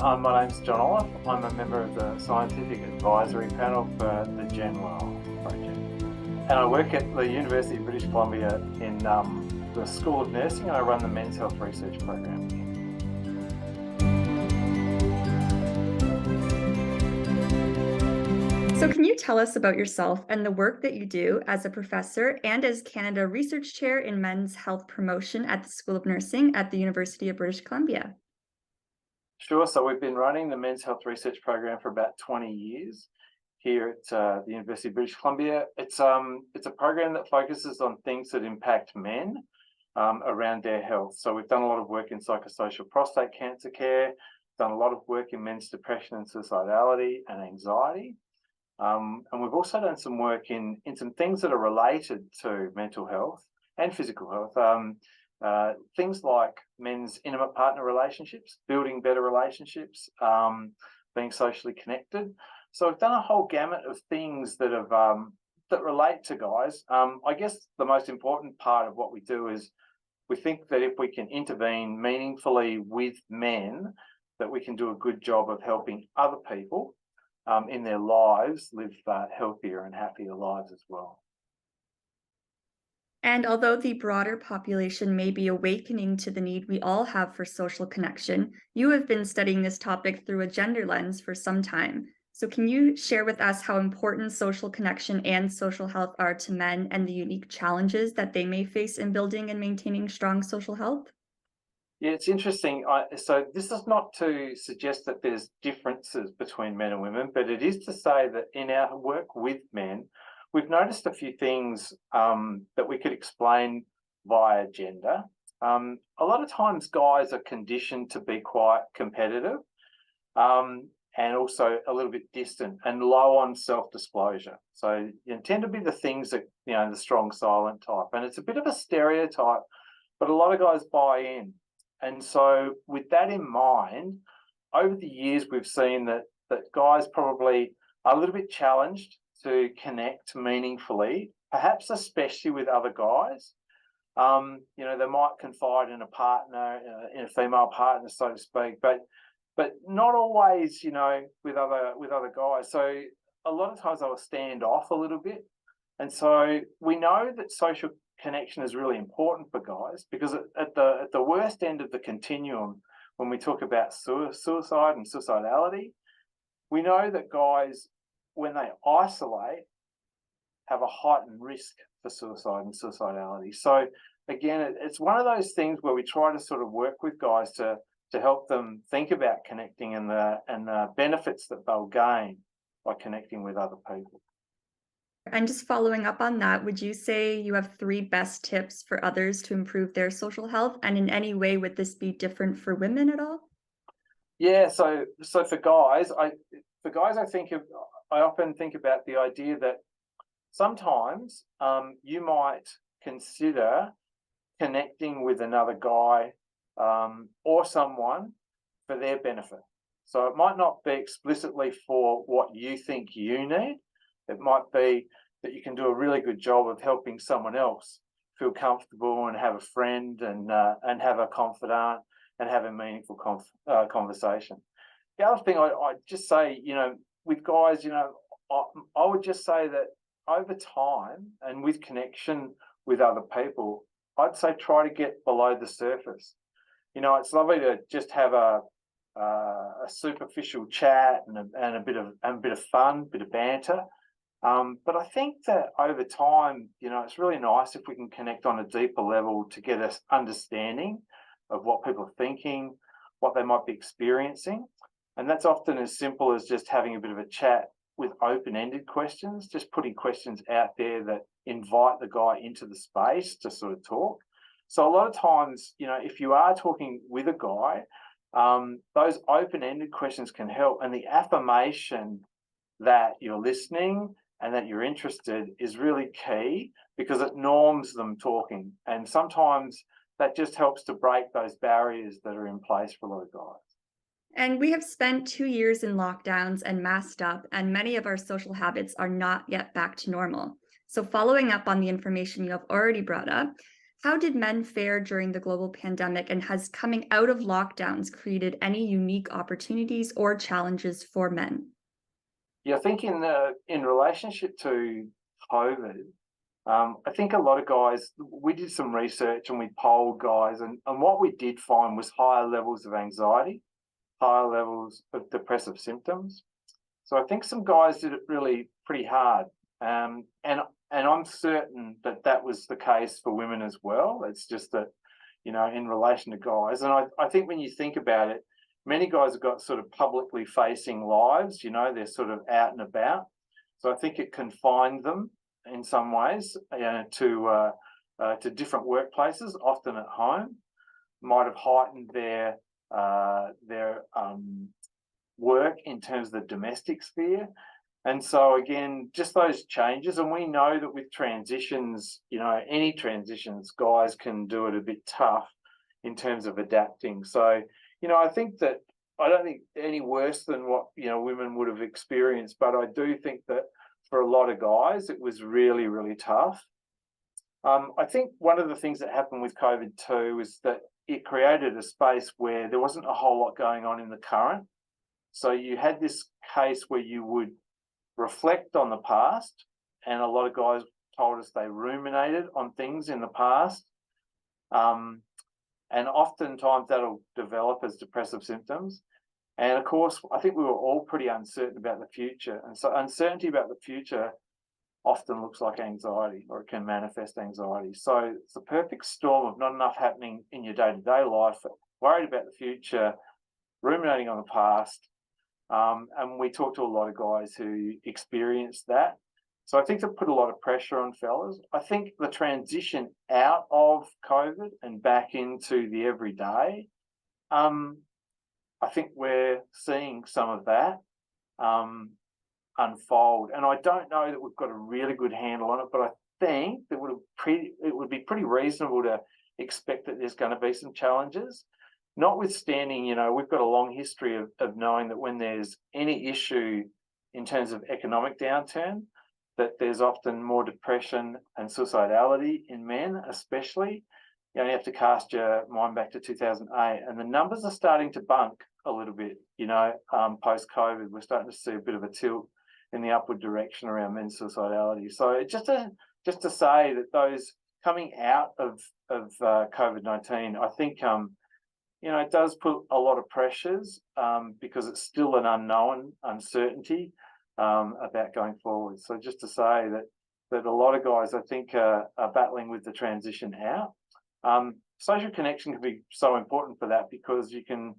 My name's John Oliffe. I'm a member of the Scientific Advisory Panel for the GenWell project. And I work at the University of British Columbia in the School of Nursing, and I run the Men's Health Research Program. So can you tell us about yourself and the work that you do as a professor and as Canada Research Chair in Men's Health Promotion at the School of Nursing at the University of British Columbia? Sure, so we've been running the Men's Health Research Program for about 20 years here at the University of British Columbia. It's a program that focuses on things that impact men around their health. So we've done a lot of work in psychosocial prostate cancer care, done a lot of work in men's depression and suicidality and anxiety. And we've also done some work in some things that are related to mental health and physical health. Things like men's intimate partner relationships, building better relationships, being socially connected. So we've done a whole gamut of things that have that relate to guys. I guess the most important part of what we do is we think that if we can intervene meaningfully with men, that we can do a good job of helping other people in their lives live healthier and happier lives as well. And although the broader population may be awakening to the need we all have for social connection, you have been studying this topic through a gender lens for some time. So can you share with us how important social connection and social health are to men and the unique challenges that they may face in building and maintaining strong social health? Yeah, it's interesting. So this is not to suggest that there's differences between men and women, but it is to say that in our work with men, we've noticed a few things that we could explain via gender. A lot of times guys are conditioned to be quite competitive and also a little bit distant and low on self-disclosure. So tend to be the things that, the strong silent type. And it's a bit of a stereotype, but a lot of guys buy in. And so with that in mind, over the years, we've seen that guys probably are a little bit challenged to connect meaningfully, perhaps especially with other guys. They might confide in a partner, in a female partner, so to speak, but not always, with other guys. So a lot of times they'll stand off a little bit. And so we know that social connection is really important for guys because at the worst end of the continuum, when we talk about suicide and suicidality, we know that guys, when they isolate, have a heightened risk for suicide and suicidality. So again, it's one of those things where we try to sort of work with guys to help them think about connecting and the benefits that they'll gain by connecting with other people. And just following up on that, would you say you have three best tips for others to improve their social health? And in any way, would this be different for women at all? Yeah, so for guys, I often think about the idea that sometimes you might consider connecting with another guy or someone for their benefit. So it might not be explicitly for what you think you need. It might be that you can do a really good job of helping someone else feel comfortable and have a friend and have a confidant and have a meaningful conversation. The other thing I'd just say, with guys, I would just say that over time and with connection with other people, I'd say try to get below the surface. It's lovely to just have a superficial chat and a bit of fun, bit of banter. But I think that over time, it's really nice if we can connect on a deeper level to get us understanding of what people are thinking, what they might be experiencing. And that's often as simple as just having a bit of a chat with open-ended questions, just putting questions out there that invite the guy into the space to sort of talk. So a lot of times, if you are talking with a guy, those open-ended questions can help. And the affirmation that you're listening and that you're interested is really key because it norms them talking. And sometimes that just helps to break those barriers that are in place for a lot of guys. And we have spent 2 years in lockdowns and masked up, and many of our social habits are not yet back to normal. So, following up on the information you have already brought up, How did men fare during the global pandemic, and has coming out of lockdowns created any unique opportunities or challenges for men? Yeah, I think in relationship to COVID, I think a lot of guys, we did some research and we polled guys, and what we did find was higher levels of anxiety, higher levels of depressive symptoms. So I think some guys did it really pretty hard, and I'm certain that that was the case for women as well. It's just that, in relation to guys, and I think when you think about it, many guys have got sort of publicly facing lives. They're sort of out and about, so I think it confined them in some ways, to different workplaces, often at home. Might have heightened their work in terms of the domestic sphere. And so again, just those changes, and we know that with transitions, any transitions, guys can do it a bit tough in terms of adapting. So, I think that I don't think any worse than what women would have experienced, but I do think that for a lot of guys, it was really, really tough. I think one of the things that happened with COVID too is that it created a space where there wasn't a whole lot going on in the current. So you had this case where you would reflect on the past, and a lot of guys told us they ruminated on things in the past, and oftentimes that'll develop as depressive symptoms. And of course, I think we were all pretty uncertain about the future, and so uncertainty about the future often looks like anxiety, or it can manifest anxiety. So it's the perfect storm of not enough happening in your day-to-day life, worried about the future, ruminating on the past. And we talked to a lot of guys who experienced that. So I think that put a lot of pressure on fellas. I think the transition out of COVID and back into the everyday, I think we're seeing some of that unfold. And I don't know that we've got a really good handle on it, but I think that it would be pretty reasonable to expect that there's going to be some challenges. Notwithstanding, we've got a long history of knowing that when there's any issue in terms of economic downturn, that there's often more depression and suicidality in men, especially. You only have to cast your mind back to 2008, and the numbers are starting to bunk a little bit, post-COVID. We're starting to see a bit of a tilt in the upward direction around men's suicidality. So just to say that those coming out of COVID-19, I think, it does put a lot of pressures, because it's still an unknown uncertainty about going forward. So just to say that a lot of guys, I think, are battling with the transition out. Social connection can be so important for that, because you can,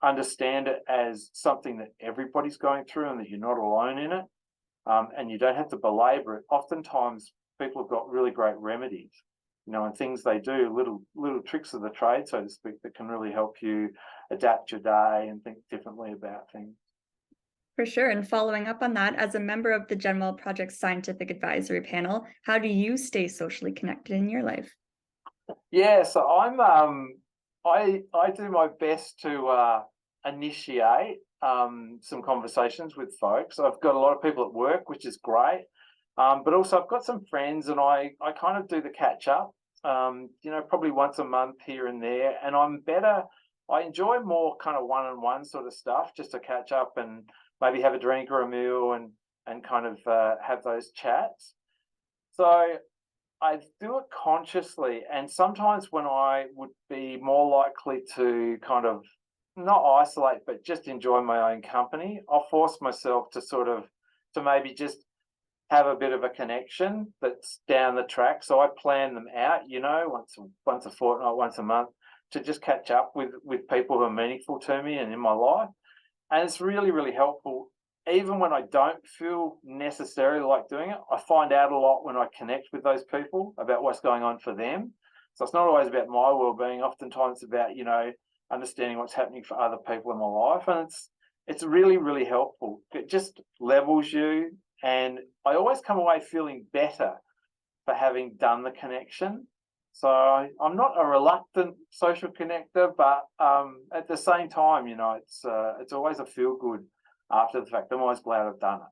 understand it as something that everybody's going through and that you're not alone in it, and you don't have to belabor it. Oftentimes, people have got really great remedies, and things they do, little tricks of the trade, so to speak, that can really help you adapt your day and think differently about things. For sure. And following up on that, as a member of the GenWell Project's scientific advisory panel, how do you stay socially connected in your life? Yeah, so I do my best to initiate some conversations with folks. I've got a lot of people at work, which is great, but also I've got some friends, and I kind of do the catch up, probably once a month here and there. And I enjoy more kind of one-on-one sort of stuff, just to catch up and maybe have a drink or a meal and kind of have those chats. So I do it consciously, and sometimes when I would be more likely to kind of not isolate, but just enjoy my own company, I'll force myself to maybe just have a bit of a connection that's down the track. So I plan them out, once a fortnight, once a month, to just catch up with people who are meaningful to me and in my life. And it's really, really helpful. Even when I don't feel necessarily like doing it, I find out a lot when I connect with those people about what's going on for them. So it's not always about my well-being. Oftentimes it's about, understanding what's happening for other people in my life. And it's really, really helpful. It just levels you. And I always come away feeling better for having done the connection. So I'm not a reluctant social connector, but at the same time, it's always a feel good after the fact. I'm always glad I've done it.